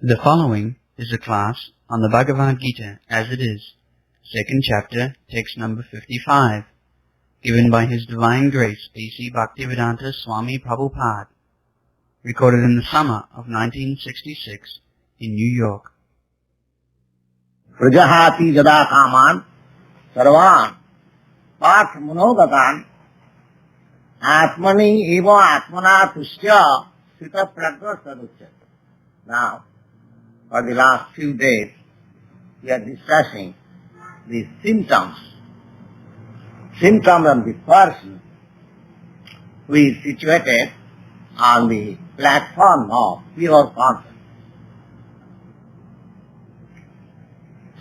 The following is a class on the Bhagavad Gita as it is, second chapter, text number 55, given by His Divine Grace A.C.Bhaktivedanta Swami Prabhupada, recorded in the summer of 1966 in New York. Prajahati jada kaman sarvan path manogatan atmani eva atmana tushya sita pragya saduchyat. Now, for the last few days, we are discussing the symptoms of the person who is situated on the platform of pure consciousness.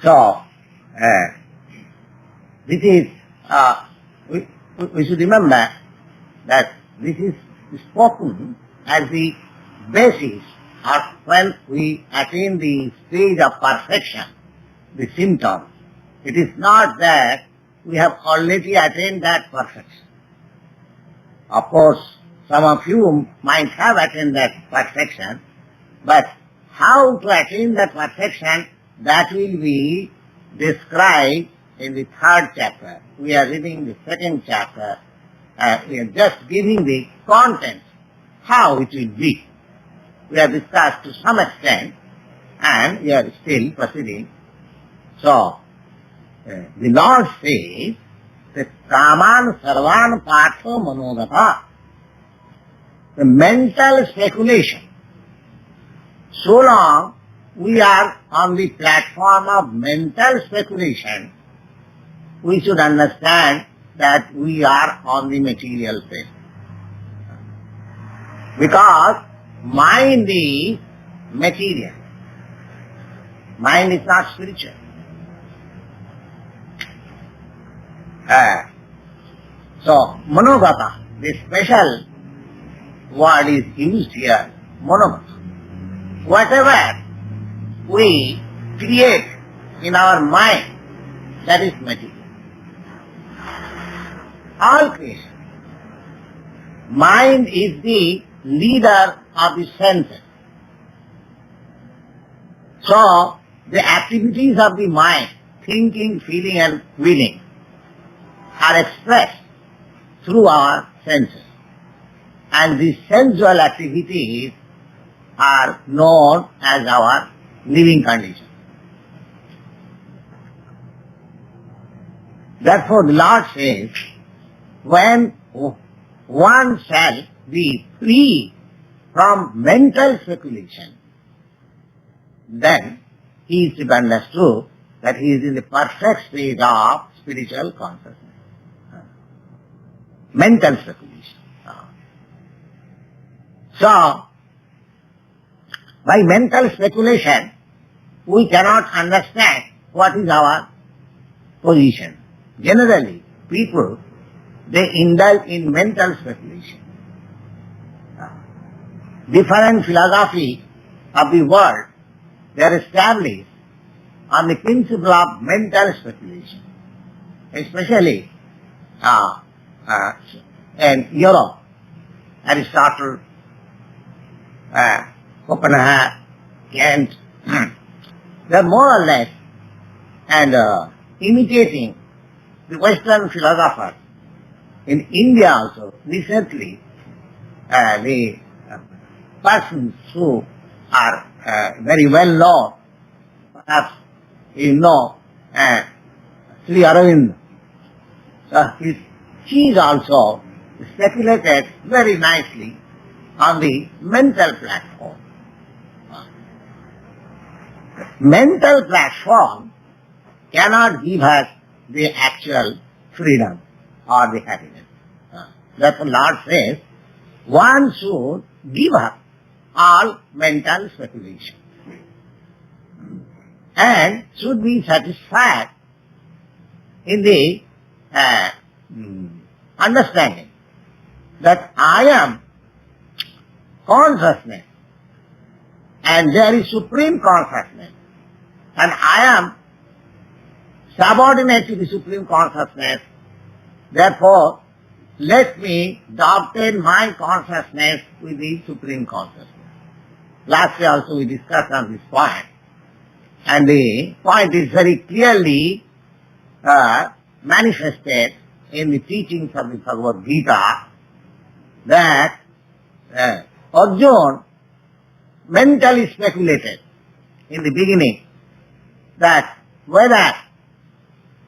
So, this is, we should remember that this is spoken as the basis of when we attain the stage of perfection, the symptoms. It is not that we have already attained that perfection. Of course, some of you might have attained that perfection, but how to attain that perfection, that will be described in the third chapter. We are reading the second chapter. We are just giving the content, how it will be. We have discussed to some extent, and we are still proceeding. So, the Lord says that kaman sarvan patho manodata, the mental speculation. So long we are on the platform of mental speculation, we should understand that we are on the material plane. Because mind is material. Mind is not spiritual. So, manogata, the special word is used here, manogata. Whatever we create in our mind, that is material. All creation. Mind is the leader of the senses. So, the activities of the mind, thinking, feeling and willing, are expressed through our senses. And these sensual activities are known as our living condition. Therefore, the Lord says, when one shall be free from mental speculation, then he is to be understood that he is in the perfect state of spiritual consciousness. Mental speculation. So, by mental speculation, we cannot understand what is our position. Generally, people, they indulge in mental speculation. Different philosophy of the world, they are established on the principle of mental speculation. Especially in Europe, Aristotle, Copenhagen, Kant, they are more or less and imitating the Western philosophers. In India also, recently, the persons who are very well known, perhaps you know, Sri Aravind, he is also speculated very nicely on the mental platform. Mental platform cannot give us the actual freedom or the happiness. Therefore, Lord says, one should give up all mental speculation and should be satisfied in the understanding that I am consciousness and there is supreme consciousness and I am subordinate to the supreme consciousness. Therefore, let me dovetail my consciousness with the supreme consciousness. Last year also we discussed on this point. And the point is very clearly manifested in the teachings of the Bhagavad Gita that Arjuna mentally speculated in the beginning that whether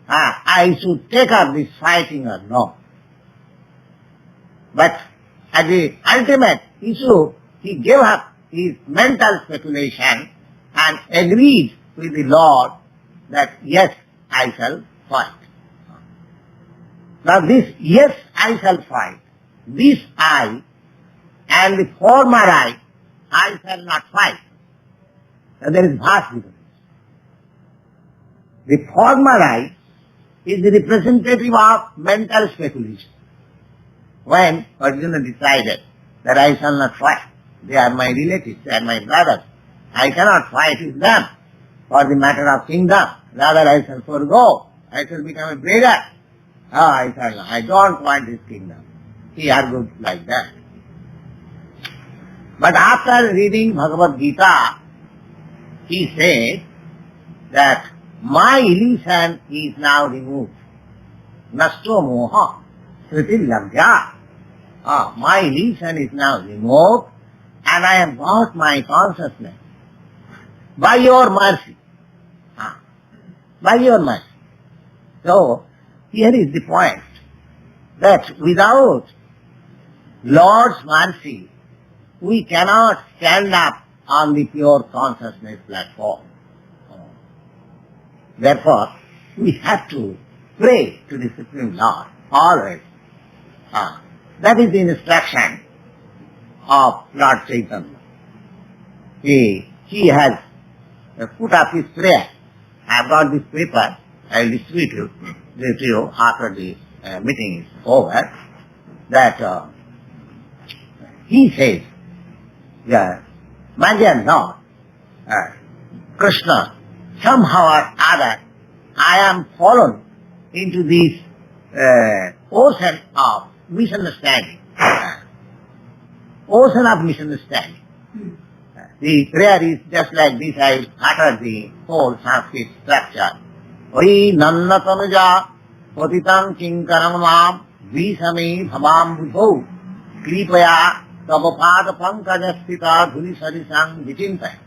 I should take up this fighting or not. But at the ultimate issue, he gave up his mental speculation and agreed with the Lord that yes, I shall fight. Now this yes, I shall fight, this I and the former I shall not fight. Now there is vast difference. The former I is the representative of mental speculation. When Arjuna decided that I shall not fight, they are my relatives, they are my brothers, I cannot fight with them for the matter of kingdom, rather I shall forego, I shall become a beggar. I don't want this kingdom. He argued like that. But after reading Bhagavad Gita, he said that my illusion is now removed. Nasto moha sriti labhya. My illusion is now removed and I have got my consciousness by your mercy. By your mercy. So, here is the point that without Lord's mercy, we cannot stand up on the pure consciousness platform. Therefore, we have to pray to the Supreme Lord always. That is the instruction of Lord Chaitanya. He has put up his prayer. I have got this paper. I will distribute to you after the meeting is over. That he says, my dear Lord, Krishna, somehow or other, I am fallen into this ocean of misunderstanding. Ocean of misunderstanding. The prayer is just like this. I utter the whole Sanskrit structure. Oi nanna tanuja patitam kinkaram mam visame bhavam budho kripaya tavapada pankajastita dhuli sarisang vichintaya.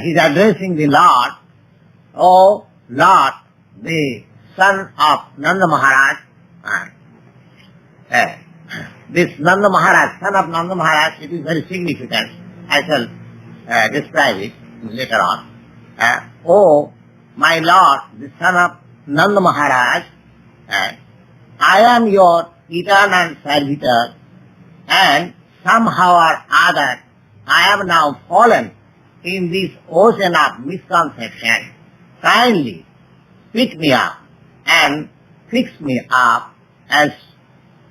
He is addressing the Lord. Oh Lord, the son of Nanda Maharaj. This Nanda Maharaj, son of Nanda Maharaj, it is very significant. I shall describe it later on. Oh my Lord, the son of Nanda Maharaj, I am your eternal servitor and somehow or other I am now fallen in this ocean of misconception. Kindly pick me up and fix me up as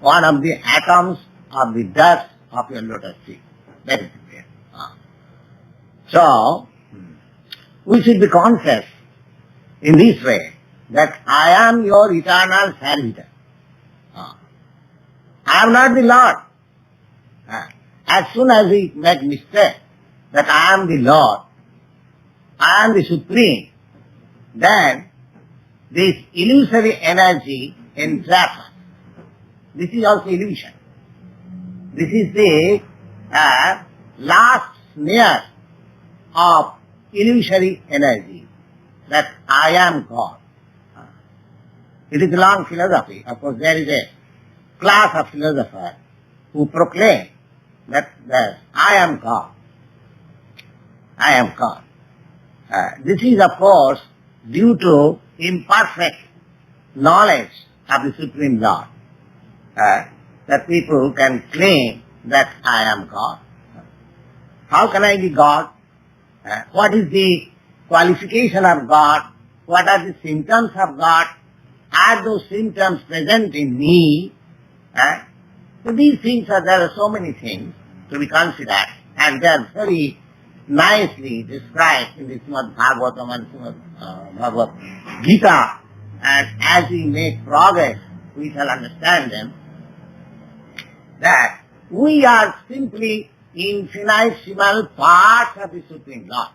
one of the atoms of the dust of your lotus feet. That is the prayer. So, we should be conscious in this way that I am your eternal servitor. I am not the Lord. As soon as we make mistake that I am the Lord, I am the Supreme, then this illusory energy entraps us. This is also illusion. This is the last snare of illusory energy, that I am God. It is a long philosophy. Of course, there is a class of philosophers who proclaim that I am God. I am God. This is, of course, due to imperfect knowledge of the Supreme Lord. That people can claim that I am God. How can I be God? What is the qualification of God? What are the symptoms of God? Are those symptoms present in me? So these things there are so many things to be considered, and they are very nicely described in the Srimad Bhagavatam and Srimad Bhagavad Gita, and as we make progress, we shall understand them, that we are simply infinitesimal parts of the Supreme Lord.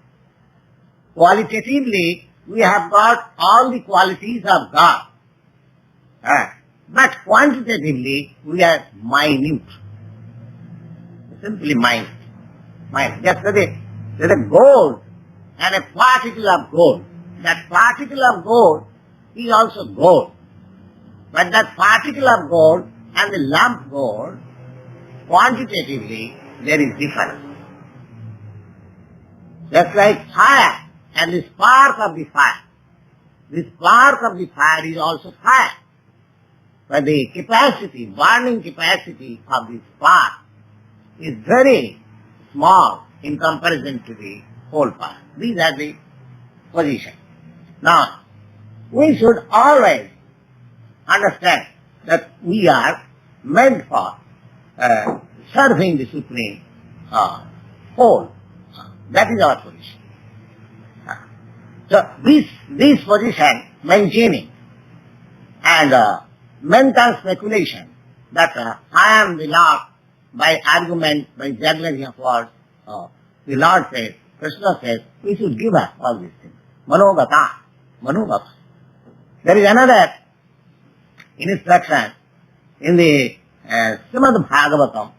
Qualitatively, we have got all the qualities of God. But quantitatively, we are minute. Simply minute. Just there's a gold and a particle of gold. That particle of gold is also gold. But that particle of gold and the lump gold, quantitatively, there is difference. Just like fire and the spark of the fire. The spark of the fire is also fire. But the capacity, burning capacity of the spark is very small in comparison to the whole fire. These are the positions. Now, we should always understand that we are meant for serving the Supreme whole. That is our position. So this position, maintaining, and mental speculation that I am the Lord by argument, by juggling of words, the Lord says, Krishna says, we should give up all these things. Manogata. There is another instruction in the Srimad Bhagavatam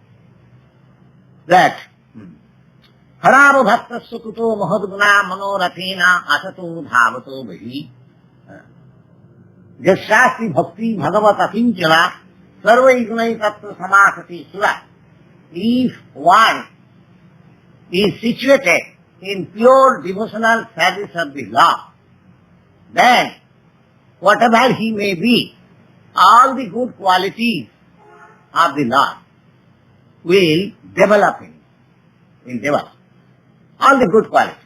that Hararo bhakta sukuto mahadguna manorathena asato dhavato bahi Jasyasti bhakti bhagavata kinchala sarvai gunai tattva samasati sura. If one is situated in pure devotional service of the Lord, then whatever he may be, all the good qualities of the Lord will develop in him. All the good qualities.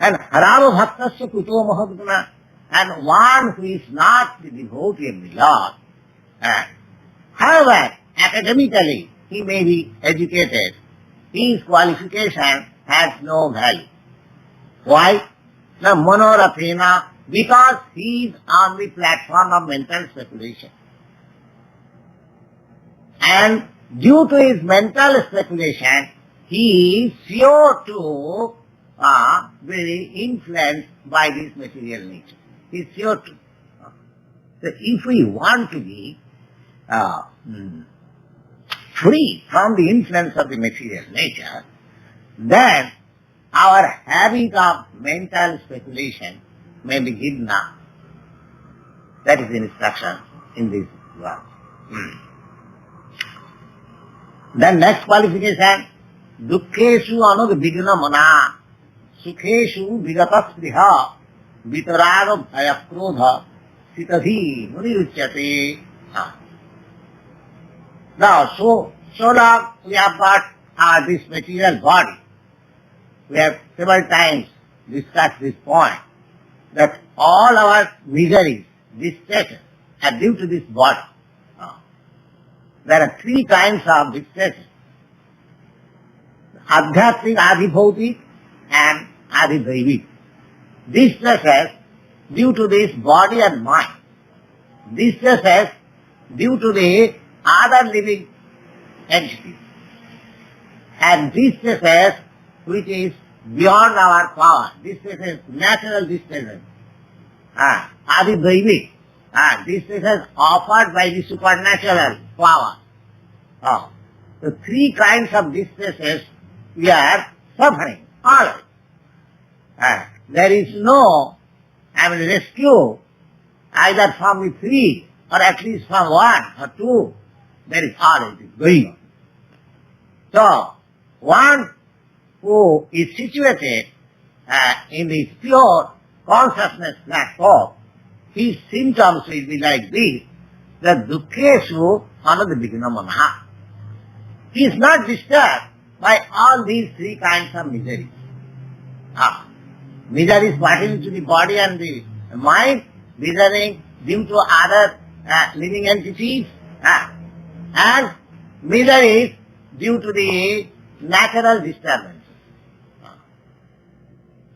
And haravo bhaktasya kuto mahadguna, and one who is not the devotee of the Lord, however academically he may be educated, his qualification has no value. Why? The manorathena, because he is on the platform of mental speculation. And due to his mental speculation, he is sure to be influenced by this material nature. He is sure to. So if we want to be free from the influence of the material nature, then our habit of mental speculation may be given up. That is the instruction in this verse. Then next qualification, dukkeshu anudvigna mana, sukheshu vigataspriha, vitaraga bhayakrodha, sitadhi muniruchyate. Now, so long we have got this material body. We have several times discussed this point, that all our miseries, distresses, are due to this body. There are three kinds of distresses: adhyatmic, adhibhautik, and adhidaivik. Distresses due to this body and mind. Distresses due to the other living entities. And distresses which is beyond our power. Distresses, natural distresses. Adhidaivik. Distresses offered by the supernatural power. The three kinds of distresses we are suffering. All. There is no rescue either from the three or at least from one or two. There is always going on. So, one who is situated in the pure consciousness platform, his symptoms will be like this, that dukkeshu anudvigna manaha. He is not disturbed by all these three kinds of miseries. Miseries pertaining to the body and the mind, misery due to other living entities, and miseries due to the natural disturbances.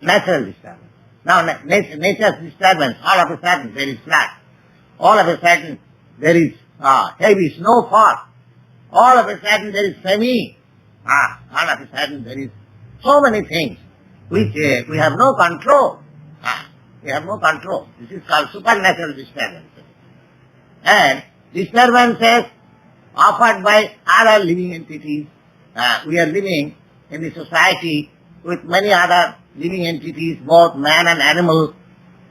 Natural disturbance. Now, nature's disturbance, all of a sudden there is flood. All of a sudden there is heavy snowfall. all of a sudden there is semi. All of a sudden there is so many things which we have no control. We have no control. This is called supernatural disturbances. And disturbances offered by other living entities. We are living in the society with many other living entities, both man and animal,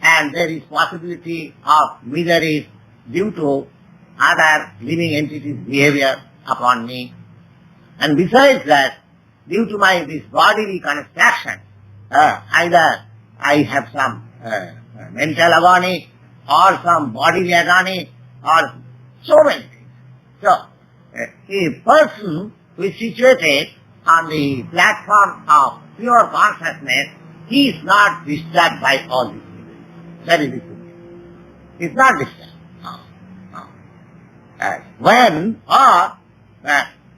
and there is possibility of miseries due to other living entities' behavior upon me. And besides that, due to this bodily construction, either I have some mental agony or some bodily agony or so many things. So, a person who is situated on the platform of pure consciousness, he is not disturbed by all these things. That is the truth. He is not disturbed.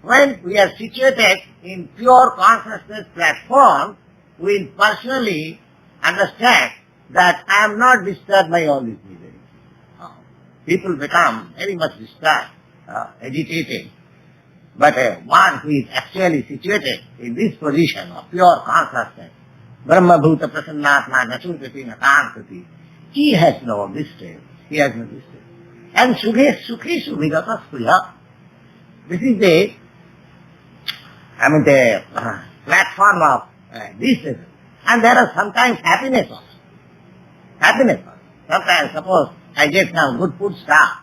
When we are situated in pure consciousness platform, we will personally understand that I am not disturbed by all these miseries. People become very much disturbed, agitated. But one who is actually situated in this position of pure consciousness, Brahma Bhuta Prasannatma Nachutati Natankati, he has no distress. He has no distress. And Sukhi Subhigata Spriya, this is the platform of this. And there are sometimes happiness also. Happiness also. Sometimes, suppose I get some good food stuff,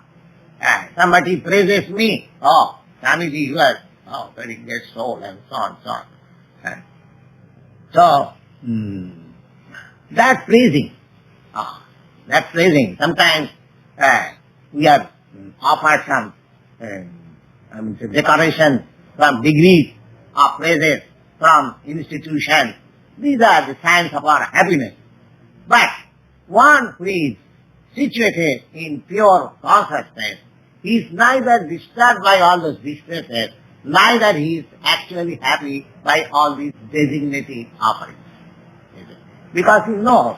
somebody praises me, oh, Swamiji, you are very great soul, and so on, so on. So, that praising, sometimes we are offered some decoration, some degrees of praises from institutions. These are the signs of our happiness. But one who is situated in pure consciousness, he is neither disturbed by all those distresses, neither he is actually happy by all these designated offerings. Because he knows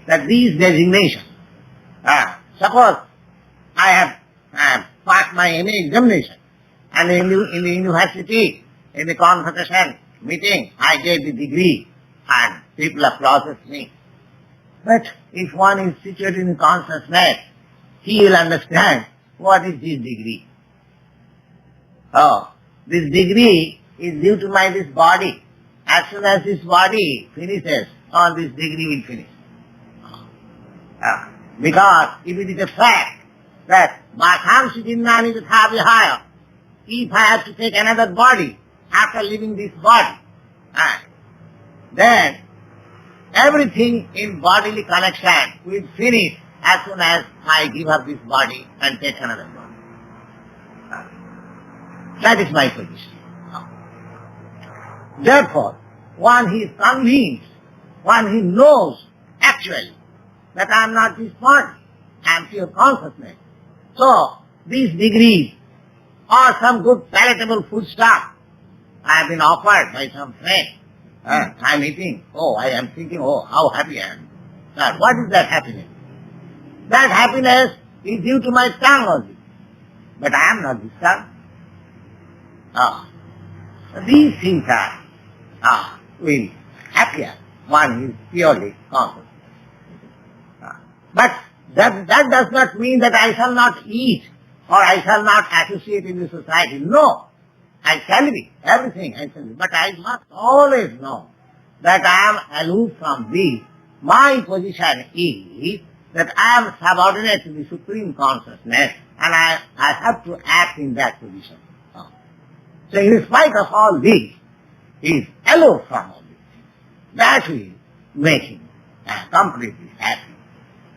that these designations, suppose I have passed my MA examination, and in the university, in the convocation meeting, I get the degree, and people applaud me. But if one is situated in consciousness, he will understand what is this degree. Oh, this degree is due to this body. As soon as this body finishes, all this degree will finish. Because if it is a fact that if I have to take another body after leaving this body, then everything in bodily connection will finish as soon as I give up this body and take another body. That is my position. Therefore, one who is convinced, one who knows actually that I am not this body, I am pure consciousness. So, these degrees or some good palatable food stuff I have been offered by some friend. I am eating. Oh, I am thinking, oh, how happy I am. Now, what is that happiness? That happiness is due to my tongue only. But I am not disturbed. These things will appear one is purely conscious. But that does not mean that I shall not eat or I shall not associate in the society. No. I shall be everything. I shall be. But I must always know that I am aloof from these. My position is that I am subordinate to the Supreme Consciousness and I have to act in that position. So in spite of all this, he is aloof from all this. That will make him completely happy.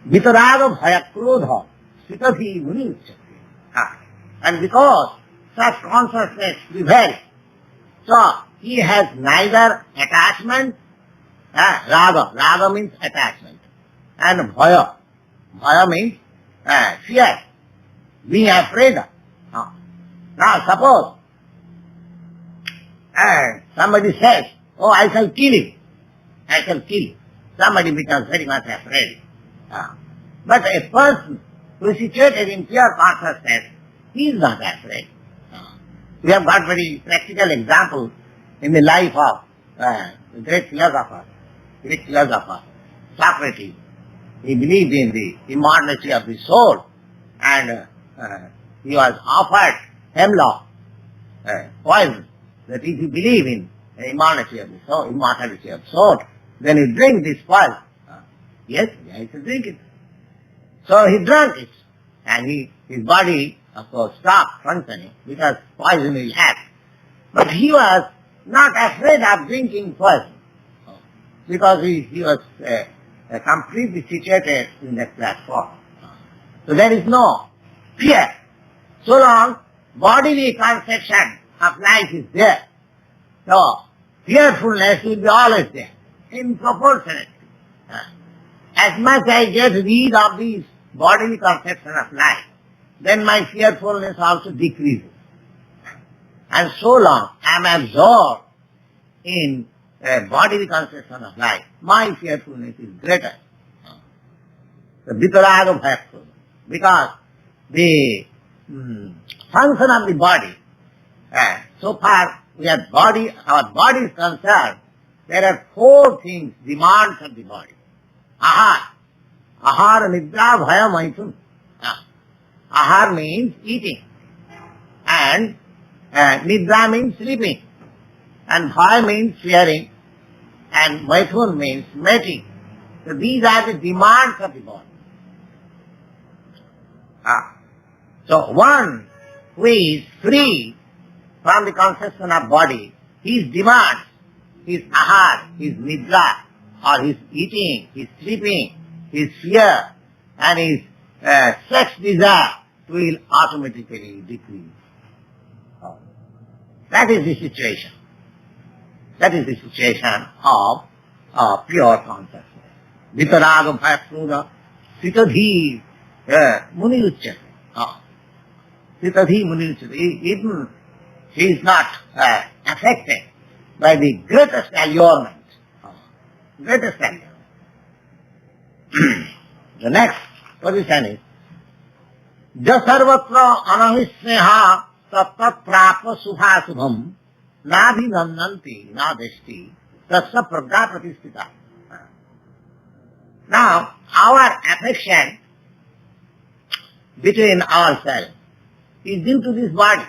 Vitaraga bhaya krodha sitathi muni uchyate. And because such consciousness prevails, so he has neither attachment, raga means attachment, and bhaya means fear, being afraid of. Now suppose somebody says, oh, I shall kill him. I shall kill him. Somebody becomes very much afraid. But a person who is situated in pure consciousness, he is not afraid. We have got very practical example in the life of the great philosopher, Socrates. He believed in the immortality of the soul, and he was offered hemlock poison, that if you believe in the immortality of the soul, then you drink this poison. Yes, he should drink it. So he drank it, and his body, of course, stopped functioning because poison will act. But he was not afraid of drinking poison because he was completely situated in that platform. So there is no fear. So long bodily conception of life is there, so fearfulness will be always there, in proportionate. As much I get rid of these bodily conception of life, then my fearfulness also decreases. And so long I am absorbed in bodily conception of life, my fearfulness is greater. The vitaraga bhakti, because the function of the body, so far our body is concerned, there are 4 things, demands of the body. Ahara, nidra, bhaya, maithun. Ahar means eating, and nidra means sleeping, and bhaya means fearing, and maithun means mating. So these are the demands of the body. So one who is free from the conception of body, his demands, his ahar, his nidra, or his eating, his sleeping, his fear, and his sex desire will automatically decrease. That is the situation. That is the situation of pure consciousness. Vitaraga bhakti sitadhi muni uchyate. Sitadhi muni uchyate. Even he is not affected by the greatest allurement. Greatest allurement. The next position is jasarvatra anahisneha tattat prapya subha subham nadhinananti nadeshti tasya pragya pratisthita. Now, our affection between ourselves is due to this body.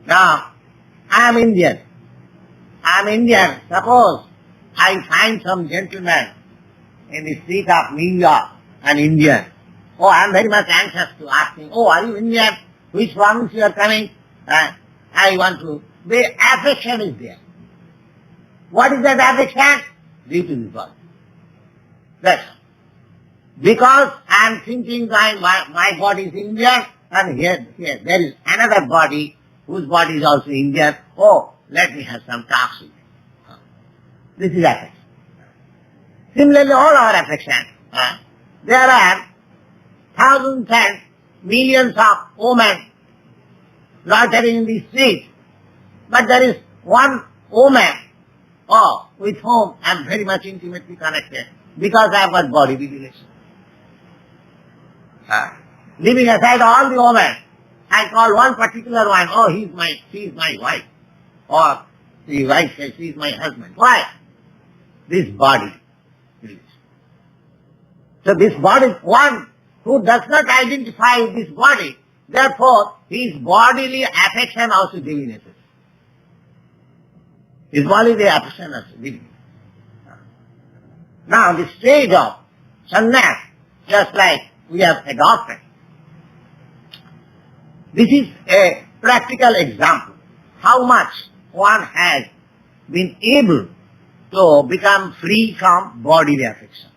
Now, I am Indian. Suppose I find some gentleman in the street of New York, an Indian. Oh, I am very much anxious to ask him, oh, are you Indian? Which province you are coming? I want to. The affection is there. What is that affection? Due to this body. That's all. Because I am thinking my body is Indian, and here there is another body whose body is also Indian. Oh, let me have some talks with him. This is affection. Similarly, all our affection. There are thousands and millions of women loitering in the street, but there is one woman with whom I am very much intimately connected because I have got bodily relation. Leaving aside all the women, I call one particular one, oh, she is my wife. Or the wife says, she is my husband. Why? This body. So this body, one who does not identify with this body, therefore his bodily affection also diminishes. His bodily affection also diminishes. Now the stage of sannyas, just like we have adopted, this is a practical example how much one has been able to become free from bodily affection.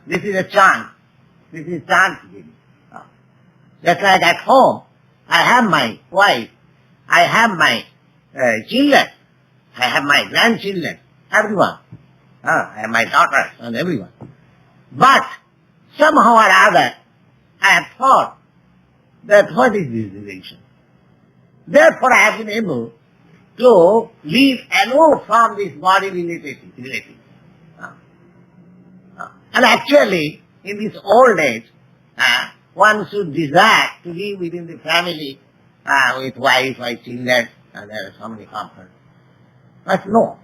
This is a chant. This is chant giving. Just like at home, I have my wife, I have my children, I have my grandchildren, everyone. I have my daughters and everyone. But somehow or other, I have thought that what is this relation? Therefore I have been able to live alone from this body relative. And actually, in this old age, one should desire to live within the family with wife or children, and there are so many comforts. But no.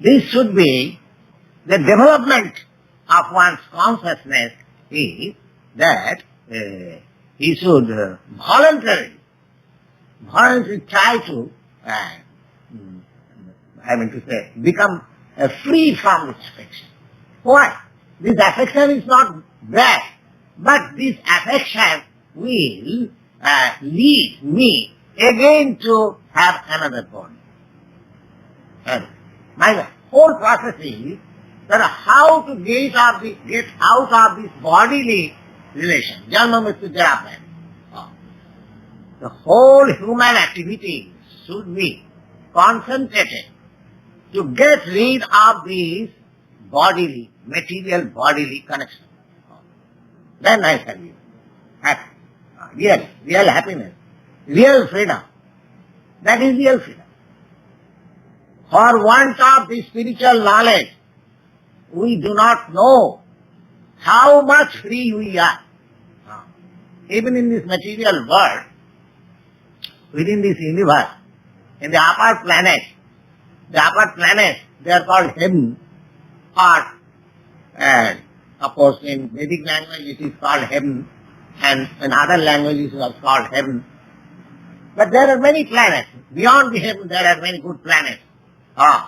This should be the development of one's consciousness is that he should voluntarily try to, become free from this affection. Why? This affection is not bad, but this affection will lead me again to have another body. And my whole process is that how to get out of this bodily relation, janma mrityu jara plan. The whole human activity should be concentrated to get rid of this bodily, material bodily connection. Then I shall be happy. Real happiness, real freedom. That is real freedom. For want of the spiritual knowledge, we do not know how much free we are. Even in this material world, within this universe, in the upper planets, they are called heaven, or, of course in Vedic language it is called heaven, and in other languages it is called heaven. But there are many planets. Beyond the heaven there are many good planets.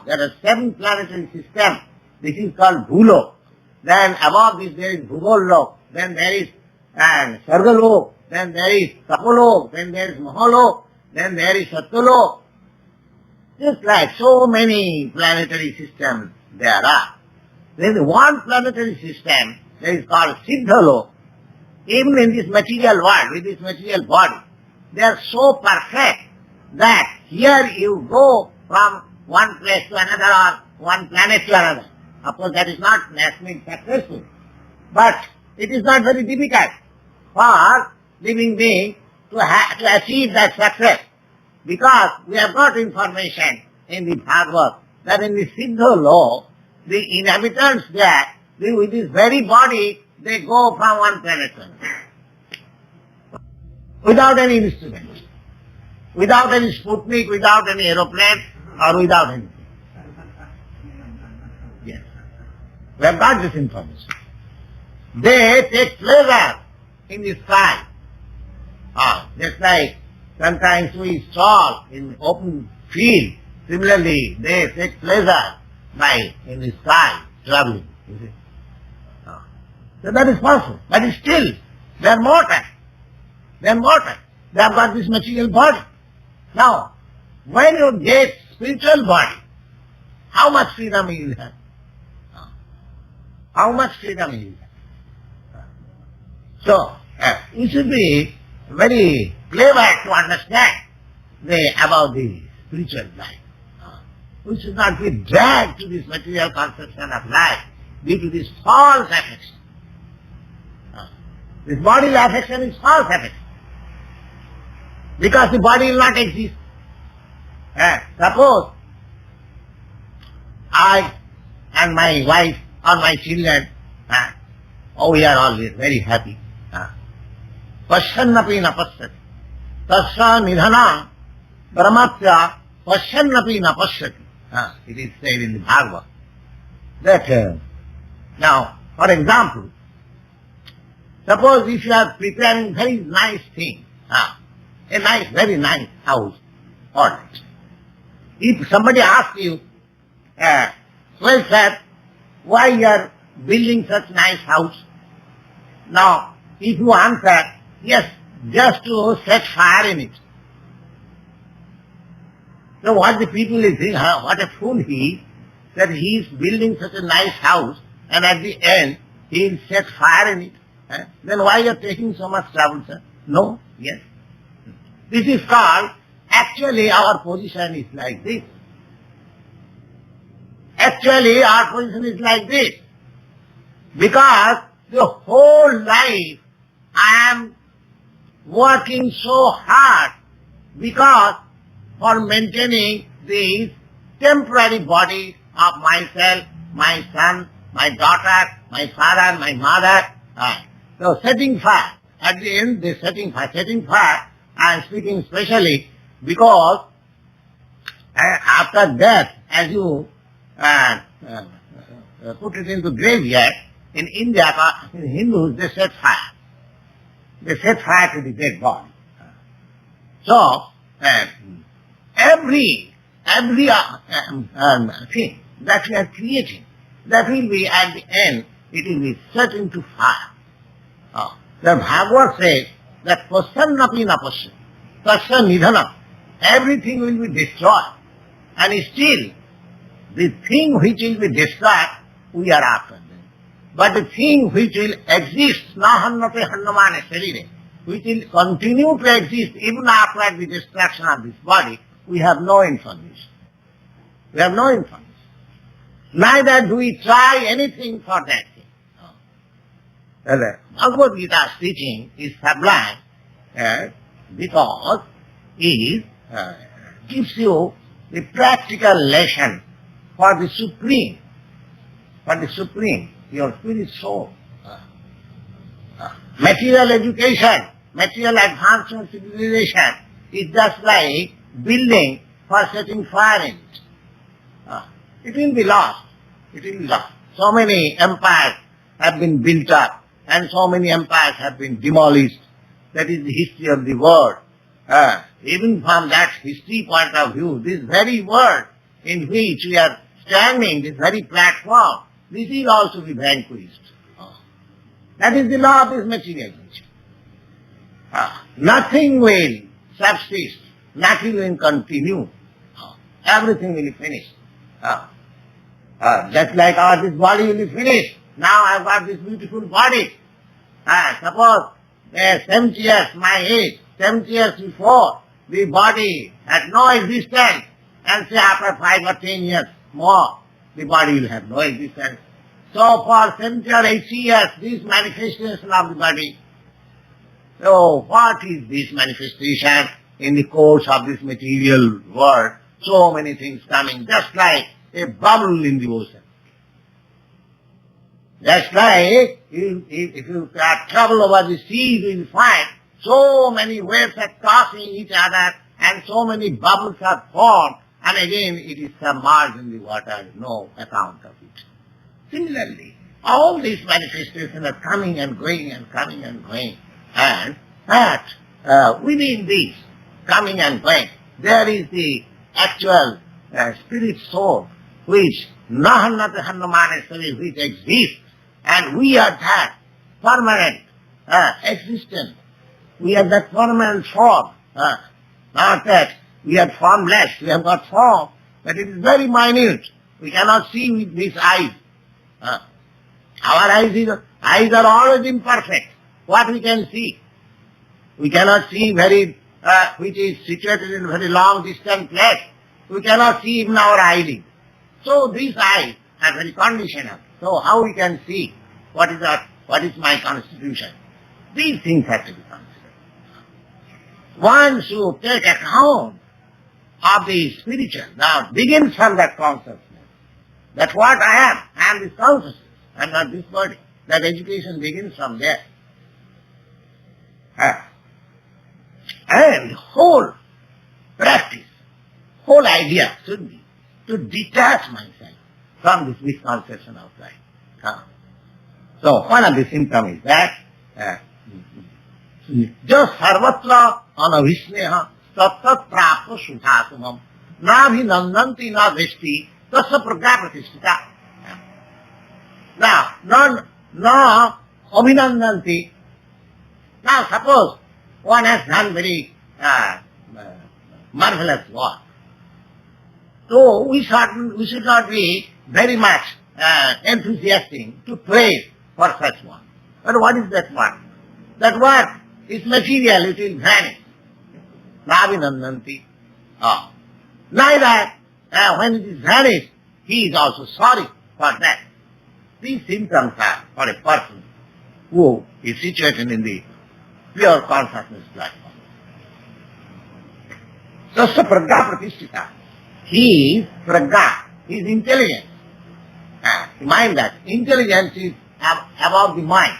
There are 7 planetary systems. This is called Bhulok. Then above this there is Bhugolok. Then there is Sargalok. Then there is Tapolok. Then there is Mahalok. Then there is Satyalok. Just like so many planetary systems there are. There is one planetary system that is called Siddhalok. Even in this material world, with this material body, they are so perfect that here you go from one place to another or one planet to another. Of course, that is not necessarily successful, but it is not very difficult for living being to achieve that success, because we have got information in the Bhagavad that in the Siddha law, the inhabitants there, with this very body, they go from one planet to another without any instruments, without any Sputnik, without any aeroplane, or without anything. Yes. We have got this information. They take pleasure in the sky. Just like sometimes we stroll in open field, similarly they take pleasure in the sky traveling. You see? So that is possible. But still, they are mortal. They are mortal. They have got this material body. Now, when you get spiritual body, how much freedom you have? How much freedom you have? So, you should be very clever to understand about the spiritual life. We should not be dragged to this material conception of life due to this false affection. This bodily affection is false affection, because the body will not exist. Suppose I and my wife or my children, we are all very happy. Pasyannapi na pasyati. Tasya nidhanam brahmatya pasyannapi na pasyati. It is said in the Bhagavad. That, now, for example, suppose if you are preparing very nice thing, a nice, very nice house, alright. If somebody asks you, well sir, why you are building such nice house? Now, if you answer, yes, just to set fire in it. So what the people will think, what a fool he is, that he is building such a nice house and at the end he will set fire in it. Then why you are taking so much trouble, sir? No? Yes. This is called, actually our position is like this. Actually our position is like this. Because the whole life I am working so hard because for maintaining this temporary body of myself, my son, my daughter, my father, my mother. So setting fire. At the end, they setting fire. Setting fire, I am speaking specially because after death, as you put it into graveyard, in India, in Hindus, they set fire. They set fire to the dead body. So, every thing that we are creating, that will be at the end, it will be set into fire. The Bhagavad says that pasannapi napasya, tasya nidhanam, everything will be destroyed. And still, the thing which will be destroyed, we are after them. But the thing which will exist, nahannate hannamane sarire, which will continue to exist even after the destruction of this body, we have no information. We have no information. Neither do we try anything for that thing. Bhagavad Gita's teaching is sublime because it gives you the practical lesson for the supreme, your spirit soul. Material education, material advancement civilization is just like building for setting fire in it. It will be lost. It will be lost. So many empires have been built up and so many empires have been demolished. That is the history of the world. Even from that history point of view, this very world in which we are standing, this very platform, this will also be vanquished. That is the law of this material nature. Nothing will subsist, nothing will continue. Everything will be finished. Just like this body will be finished. Now I've got this beautiful body. Suppose 70 years, my age, 70 years before, the body had no existence, and say after 5 or 10 years more, the body will have no existence. So for 70 or 80 years, this manifestation of the body. So what is this manifestation in the course of this material world? So many things coming, just like a bubble in the ocean. Just like if you travel over the sea, you will find so many waves are tossing each other and so many bubbles are formed, and again it is submerged in the water, no account of it. Similarly, all these manifestations are coming and going and coming and going, and that within this coming and going, there is the actual spirit soul which nahannate hannamane sarire, which exists, and we are that permanent existence. We are that permanent form. Not that we are formless, we have got form, but it is very minute. We cannot see with these eyes. Our eyes are always imperfect. What we can see? We cannot see which is situated in a very long distant place. We cannot see even our eyelid. So these eyes are very conditional. So how we can see what is my constitution? These things have to be considered. One should take account of the spiritual. Now begins from that consciousness. That's what I am this consciousness. I am not this body. That education begins from there. And whole practice, whole idea should be to detach myself from this misconception of life. So one of the symptoms is that just sarvatra anavisneha tattat prapta sudhatumam nabhinandanti na vesti tasya pragya pratisthita. Now, no abhinandanti. Now suppose one has done very marvelous work. So we should not be very much enthusiastic to praise for such one. But what is that work? That work is material, it will vanish. Nabhinandanti. Neither when it is vanished, he is also sorry for that. These symptoms are for a person who is situated in the pure consciousness platform. Tasya pragya pratisthita. He is pragya, he is intelligence. Mind that. Intelligence is above the mind.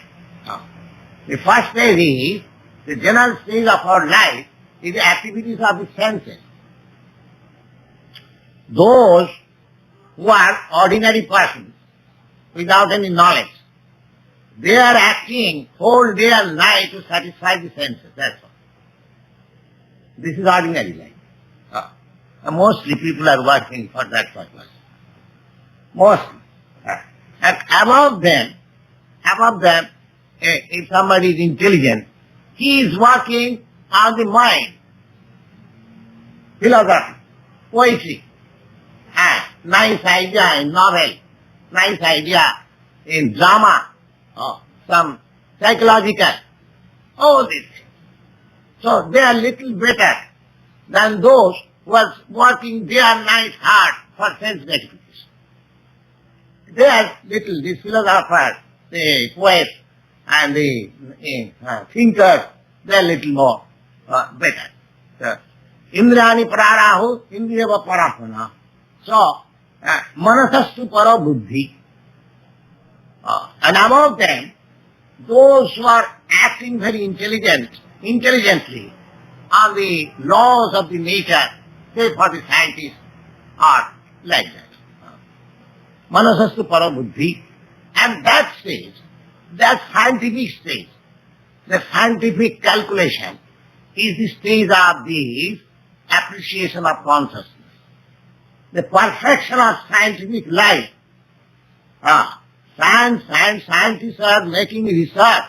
The first stage is, the general stage of our life is the activities of the senses. Those who are ordinary persons, without any knowledge, they are acting whole day and night to satisfy the senses, that's all. This is ordinary life. Mostly people are working for that purpose. Mostly. And above them, if somebody is intelligent, he is working on the mind, philosophy, poetry, nice idea in novel, nice idea in drama, some psychological, all these things. So they are little better than those who are working day and night hard for sense gratification. They are little, these philosophers, the poets and the thinkers, they are little more better. Indrani prarahu, indriyava parapana. So, manasastu para buddhi. And among them, those who are acting very intelligently on the laws of the nature, say for the scientists, are like that. Manasastu para buddhi. And that stage, that scientific stage, the scientific calculation is the stage of the appreciation of consciousness. The perfection of scientific life. Scientists are making research.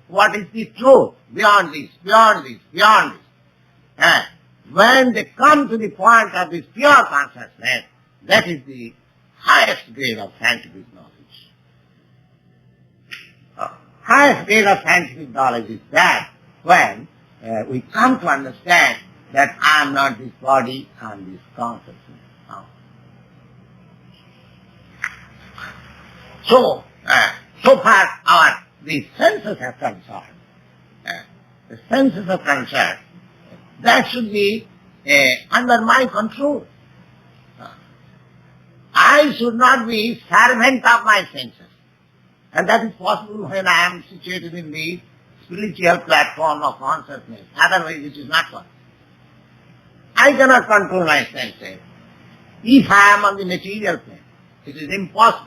What is the truth? Beyond this. When they come to the point of this pure consciousness, that is the highest grade of scientific knowledge. Highest grade of scientific knowledge is that when we come to understand that I am not this body, I am this consciousness. So far the senses are concerned. The senses are concerned. That should be under my control. I should not be servant of my senses. And that is possible when I am situated in the spiritual platform of consciousness. Otherwise it is not possible. I cannot control my senses. If I am on the material plane, it is impossible.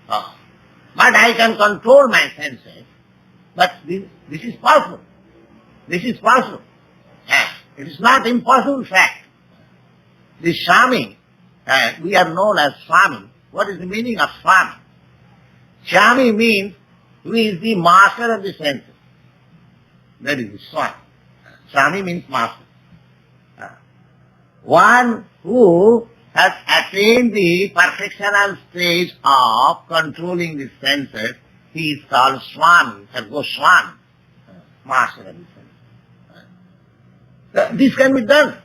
But I can control my senses. But this is possible. This is possible. It is not impossible fact. The Swami, we are known as Swami. What is the meaning of Swami? Swami means who is the master of the senses. That is the Swami. Swami means master. One who has attained the perfectional stage of controlling the senses, he is called Swami or Goswami, master of the senses. This can be done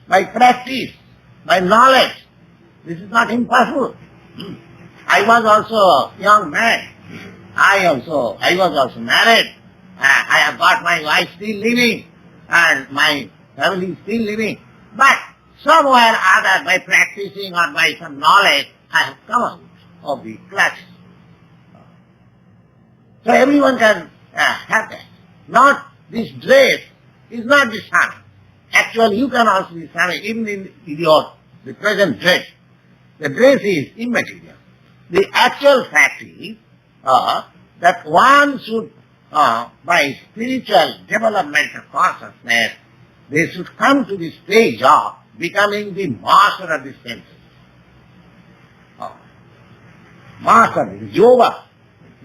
by practice, by knowledge. This is not impossible. I was also a young man. I was also married. I have got my wife still living and my family is still living. But somewhere or other, by practicing or by some knowledge, I have come out of the clutches. So everyone can have that. Not this dress is not the Swami. Actually, you can also be Swami even in the present dress. The dress is immaterial. The actual fact is that one should, by spiritual development of consciousness, they should come to the stage of becoming the master of the senses. Master, the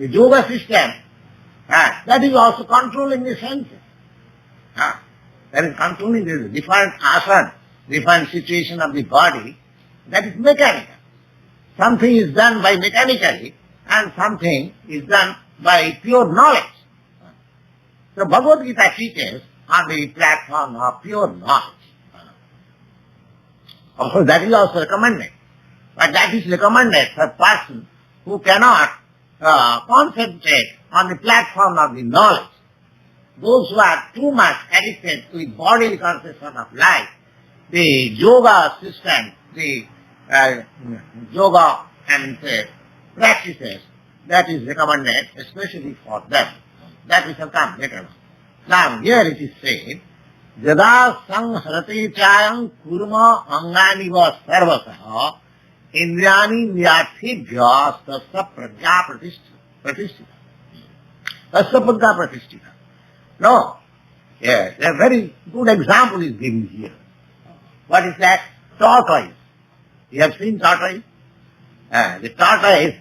yoga system, that is also controlling the senses. That is controlling the different asana, different situation of the body, that is mechanical. Something is done by mechanically and something is done by pure knowledge. So Bhagavad Gita teaches on the platform of pure knowledge. Of course, that is also recommended. But that is recommended for a person who cannot concentrate on the platform of the knowledge. Those who are too much addicted to the bodily conception of life, the yoga system, the yoga and practices, that is recommended especially for them. That we shall come later on. Now here it is said, Jada Sangharate Chayam Kurma Anganiva Sarvasaha Indriyani Vyarthibhya Tasya Prajna Pratisthita. Tasya Prajna Pratisthita. No. Yes, a very good example is given here. What is that? Tortoise. You have seen tortoise? The tortoise,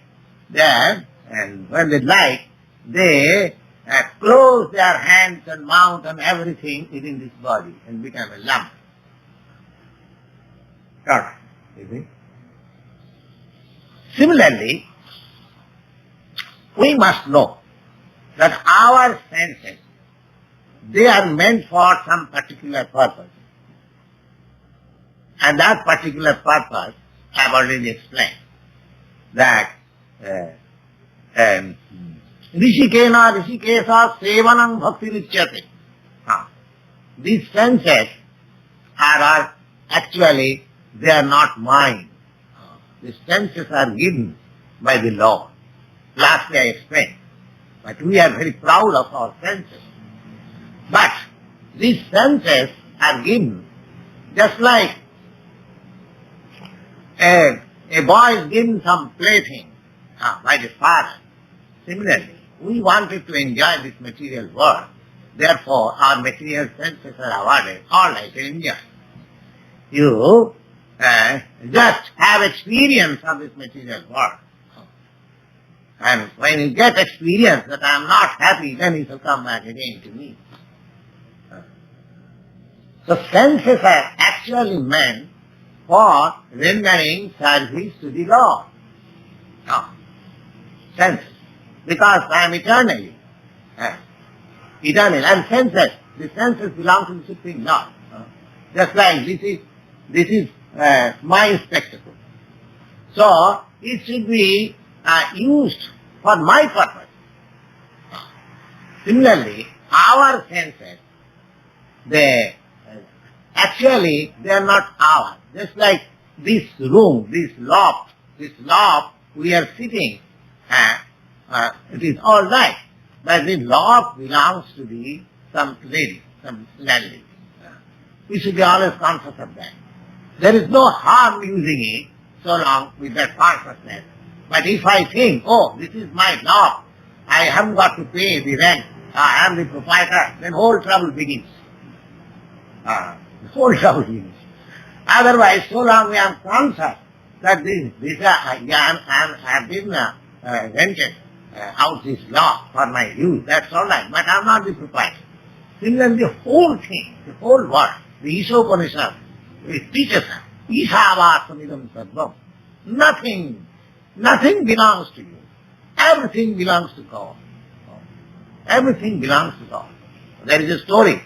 there, and when they like, they close their hands and mouth and everything within this body and become a lump. Tortoise, you see? Similarly, we must know that our senses, they are meant for some particular purpose. And that particular purpose, I have already explained, that Rishikena Rishikesa Sevanam Bhakti Richyate. These senses are actually, they are not mine. The senses are given by the Lord. Lastly I explained. But we are very proud of our senses. But these senses are given just like a boy is given some plaything by the father. Similarly, we wanted to enjoy this material world. Therefore, our material senses are awarded. All right, enjoy. You just have experience of this material world. And when you get experience that I am not happy, then you shall come back again to me. So senses are actually meant for rendering service to the Lord. Senses. Because I am eternally. Eternal. And senses. The senses belong to the Supreme Lord. Just like this is my spectacle. So it should be used for my purpose. Similarly, our senses, they are not ours. Just like this room, this loft, we are sitting, it is all right. But the loft belongs to some lady, some landlady. We should be always conscious of that. There is no harm using it so long with that consciousness. But if I think, oh, this is my loft, I haven't got to pay the rent, I am the proprietor, then whole trouble begins. The whole trouble begins. Otherwise, so long we are conscious that I have been rented out this law for my use, that's all right, but I am not the proprietor. Similarly, the whole thing, the whole world, the Ishopanishad, it teaches us, Ishavāsamidam sarvam. Nothing belongs to you. Everything belongs to God. Everything belongs to God. There is a story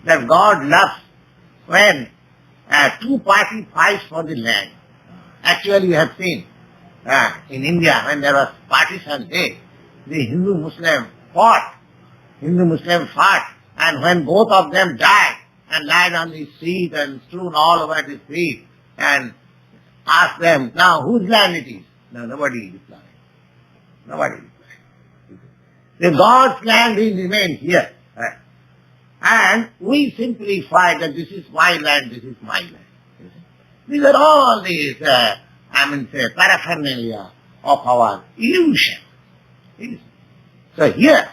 that God loves when two parties fight for the land. Actually, we have seen in India when there was partition day, the Hindu-Muslim fought. And when both of them died and lied on the street and strewn all over the street and asked them, now whose land it is? No, nobody replied. Nobody replied. The God's land will remain here. And we simply fight that this is my land, this is my land. These are all these, paraphernalia of our illusion. So here,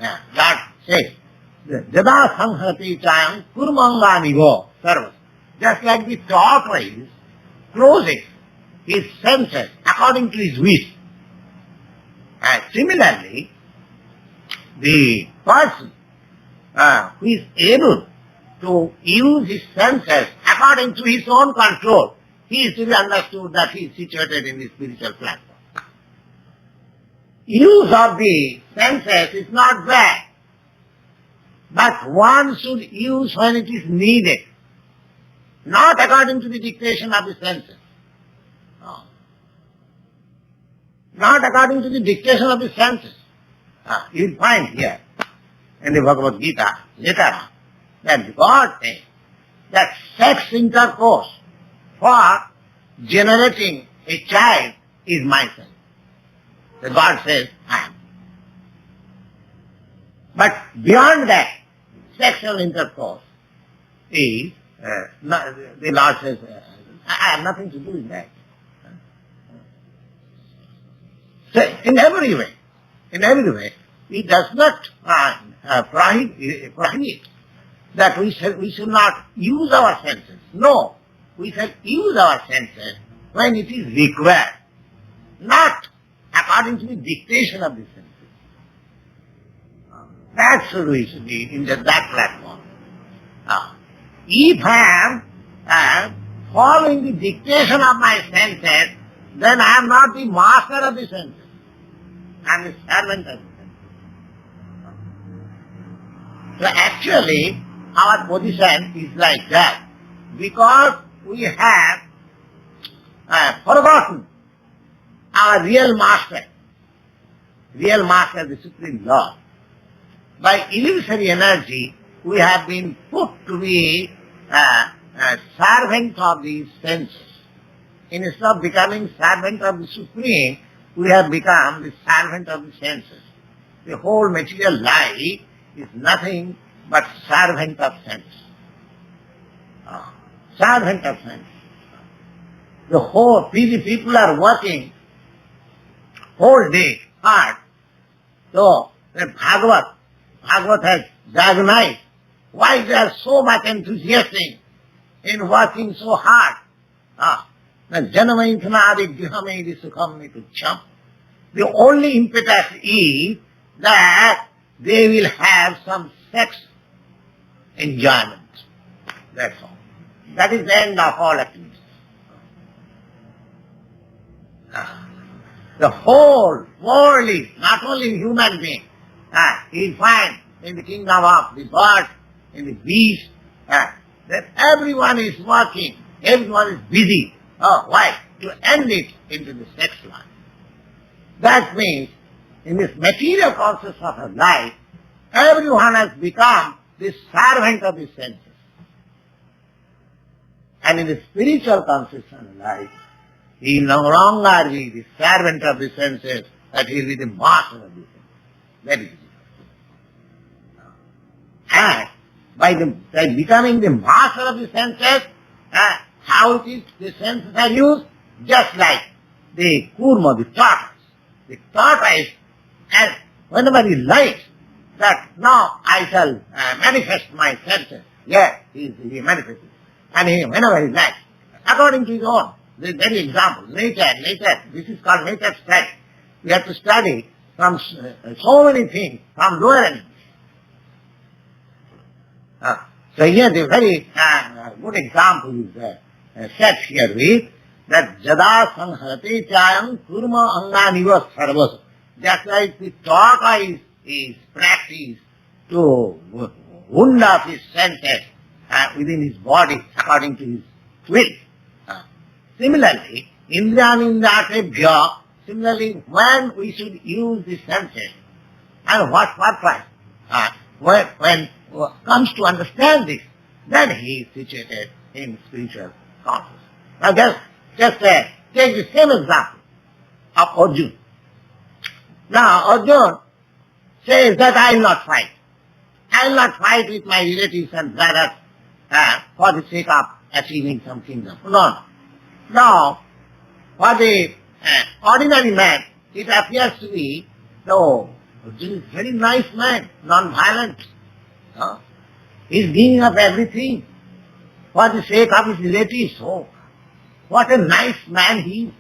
God says, Jada Sanghati Chayam Kurmanganivo Sarvas. Just like the tortoise closes his senses according to his wish. And similarly, the person who is able to use his senses according to his own control, he is to be understood that he is situated in the spiritual platform. Use of the senses is not bad, but one should use when it is needed, not according to the dictation of the senses. No. Not according to the dictation of the senses. You will find here in the Bhagavad Gita later on that God says that sex intercourse for generating a child is my sense. The God says, I am. But beyond that, sexual intercourse is, the Lord says, I have nothing to do with that. So in every way, He does not prohibit that we should not use our senses. No, we shall use our senses when it is required, not according to the dictation of the senses. That we should be in that platform. If I am following the dictation of my senses, then I am not the master of the senses. I am the servant of the senses. So actually, our position is like that because we have forgotten our real master, the Supreme Lord. By illusory energy, we have been put to be servant of these senses. Instead of becoming servant of the Supreme, we have become the servant of the senses. The whole material life is nothing but servant of sense. Servant of sense. The whole people are working whole day hard. So the Bhagavad has diagnosed why they are so much enthusiastic in working so hard. The only impetus is that they will have some sex enjoyment. That's all. That is the end of all activities. The whole world is not only human being. You will find in the kingdom of the birds, in the beasts, that everyone is working, everyone is busy. Why? To end it into the sex life. That means, in this material consciousness of life, everyone has become the servant of the senses. And in the spiritual consciousness of life, he will no longer be the servant of the senses, but he will be the master of the senses. That is it. And by becoming the master of the senses, how it is the senses are used? Just like the kurma, the tortoise. The tortoise, as whenever he likes that now I shall manifest my senses, yes, he manifests it. And whenever he likes, according to his own, the very example, nature, this is called nature study. We have to study from so many things, from lower animals. So here the very good example is set here with that jada sanghate chayam kurma anganiva sarvas. Just like the tortoise is practiced to wound up his senses within his body according to his will. Similarly, indriyanindratebhya, similarly when we should use the senses and what purpose? When comes to understand this, then he is situated in spiritual consciousness. Now just take the same example of Arjuna. Now Arjuna says that I will not fight. I will not fight with my relatives and brothers for the sake of achieving some kingdom. No. Now, for the ordinary man, it appears to be, no, Arjuna is a very nice man, non-violent. He is giving up everything for the sake of his relatives. Oh, what a nice man he is.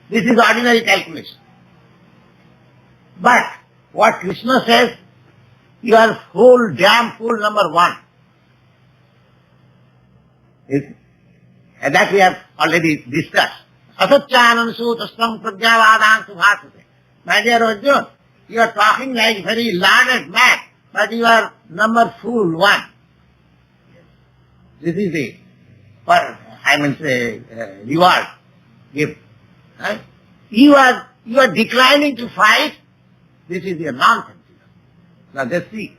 This is ordinary calculation. But what Krishna says, you are fool, damn fool number one. And that we have already discussed. Asatyanam sutastam pragyavadam subhasate. My dear Arjuna, you are talking like very learned man, but you are number fool one. This is the, reward gift. Right? You are declining to fight. This is your nonsense. Now just see,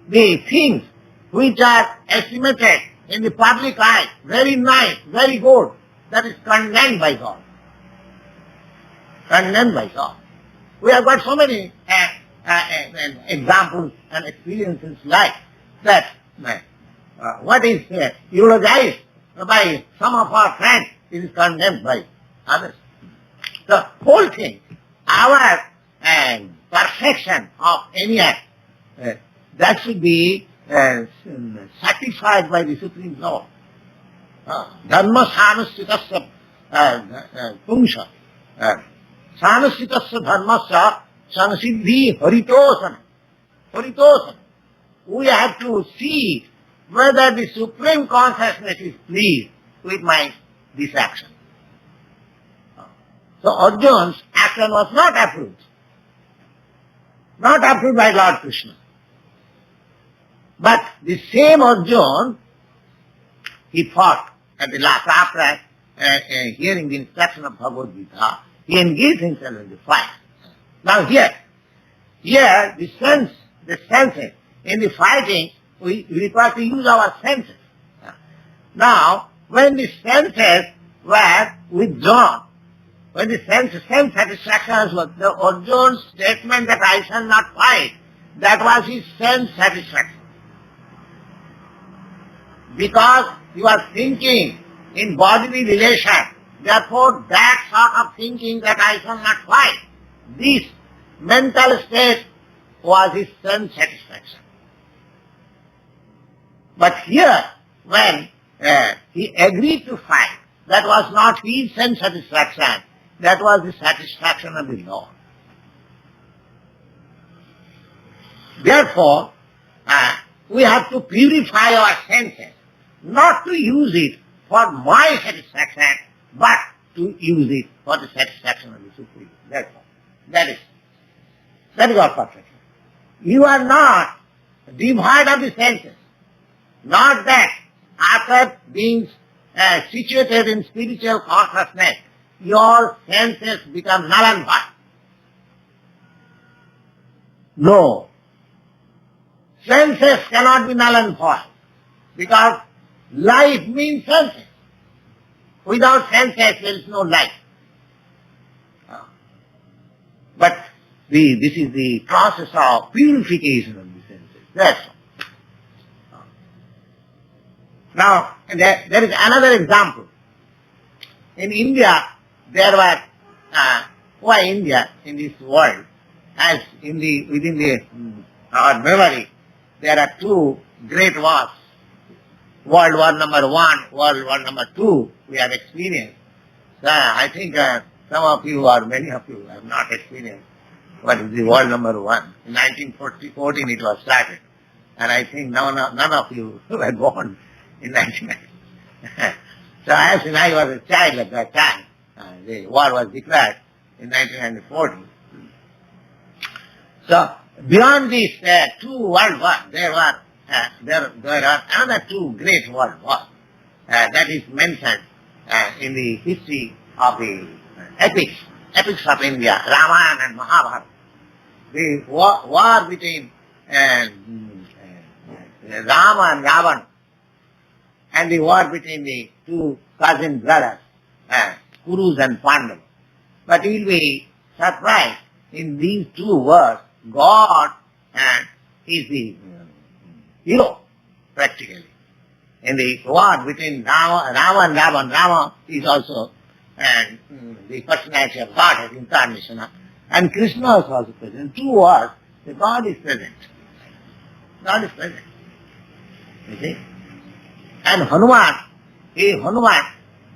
the things which are estimated in the public eye, very nice, very good, that is condemned by God. Condemned by God. We have got so many examples and experiences like that. What is eulogized by some of our friends is condemned by others. The whole thing, our perfection of any act, that should be satisfied by the Supreme Lord. Dharma sanustitasya pungsha. Sanustitasya dharmasya sanasiddhi haritosana. Haritosana. We have to see whether the Supreme Consciousness is pleased with this action. So Arjuna's action was not approved. Not approved by Lord Krishna. But the same Arjuna, he fought at the last, after hearing the instruction of Bhagavad Gita, he engaged himself in the fight. Now here the senses, in the fighting, we require to use our senses. Now, when the senses were withdrawn, when the sense satisfaction was, the Arjuna's statement that I shall not fight, that was his sense satisfaction. Because he was thinking in bodily relation, therefore that sort of thinking that I shall not fight, this mental state was his sense satisfaction. But here, when he agreed to fight, that was not his sense satisfaction, that was the satisfaction of the Lord. Therefore, we have to purify our senses, not to use it for my satisfaction, but to use it for the satisfaction of the Supreme. That's all. That is our perfection. You are not devoid of the senses. Not that after being situated in spiritual consciousness, your senses become null and void. No. Senses cannot be null and void, because life means senses. Without senses there is no life. But this is the process of purification of the senses. That's all. Now, there is another example. In India, there were, why India in this world, as within our memory, there are two great wars. World War number 1, World War number 2, we have experienced. So I think some of you or many of you have not experienced what is the World number 1. In 1914 it was started. And I think none of you were born in 1990. So as I was a child at that time, the war was declared in 1940. So beyond these two world wars, there are another two great world wars that is mentioned in the history of the epics of India, Ramayana and Mahabharata. The war between Rama and Ravana, and the war between the two cousin brothers, Kurus and Pandavas. But you will be surprised, in these two wars, God is the hero, practically. In the war between Rama and Ravana, Rama is also the personality of God as incarnation. And Krishna is also present. In two wars, the God is present. God is present. You see? And Hanuman,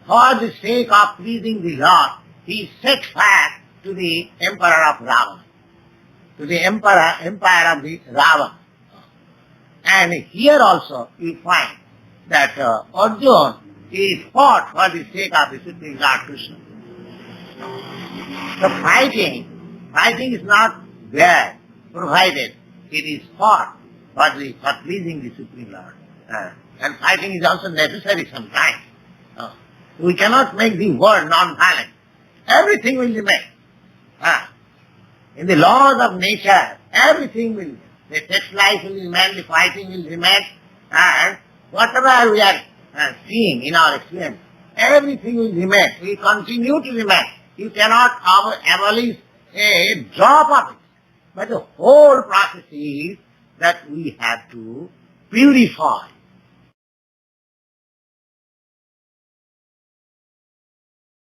for the sake of pleasing the Lord, he set fire to the emperor of Ravana, to the empire of the Ravana. And here also you find that Arjuna is fought for the sake of the Supreme Lord Krishna. The fighting is not there, provided it is fought for pleasing the Supreme Lord. And fighting is also necessary sometimes. We cannot make the world non-violent. Everything will remain. In the laws of nature, everything will, the sex life will remain, the fighting will remain, and whatever we are seeing in our experience, everything will remain. We continue to remain. You cannot abolish a drop of it. But the whole process is that we have to purify